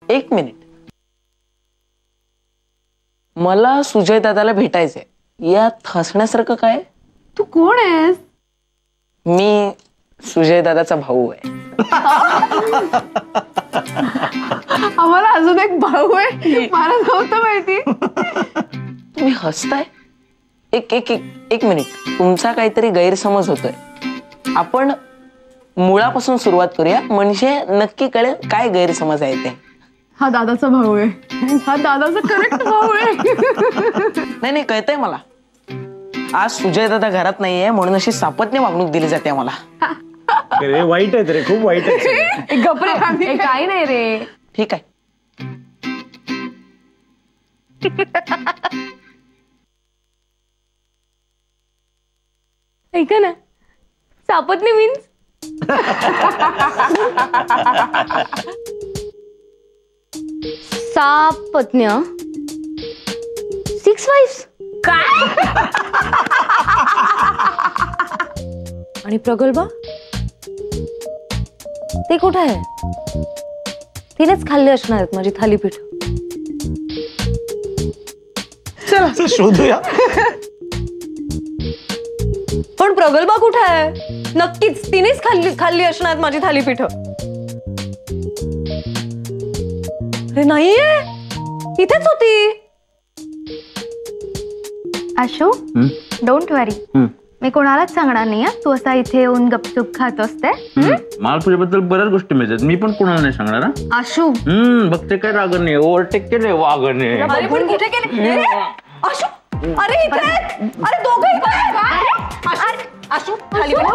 एक मिनिट, मला सुजय दादाला भेटायचंय. यात हसण्यासारखं काय? तू कोण आहेस? मी सुजय दादाचा भाऊ आहे. आम्हाला अजून एक भाऊ आहे, मला नव्हतं माहिती. तुम्ही हसताय? एक एक एक एक मिनिट, तुमचा काहीतरी गैरसमज होतोय. आपण मुळापासून सुरुवात करूया, म्हणजे नक्की कळेल काय गैरसमज आहे ते. हा दादाचा भाऊ आहे, हा दादाचा करेक्ट भाऊ आहे. नाही नाही, कळतंय मला. आज सुजय दादा घरात नाहीये म्हणून अशी सापत्न्य वागणूक दिली जाते मला. अरे वाईट आहे रे, खूप वाईट आहे. गप्रे, काही नाही रे. ठीक आहे. ऐका ना, सापत्नी मीन्स सापत्न्य 6 वाईफ्स. काय? आणि प्रगल्भा ते कुठे आहे? तिनेच खाल्ले असणार आहेत माझी थालीपीठ. चला शोधूया. पण प्रगल्भा कुठे आहे? नक्कीच तिनेच खाल्ली असणार आहेत माझी थालीपीठ. अरे नाहीये, इथेच होती. आशू, डोंट वरी, मी कोणालाच सांगणार नाही. तू असा इथे येऊन गपचूप खात असते. मला तुझ्याबद्दल बऱ्याच गोष्टी मिळतात, मी पण कोणाला नाही सांगणार. आशू, बघते काय रागणे, ओव्हरटेक केले वागणे. अरे पण कुठे गेले? आशू, अरे इथे आहेत. अरे दोघं इथे आहेत. आशू थालीपीठ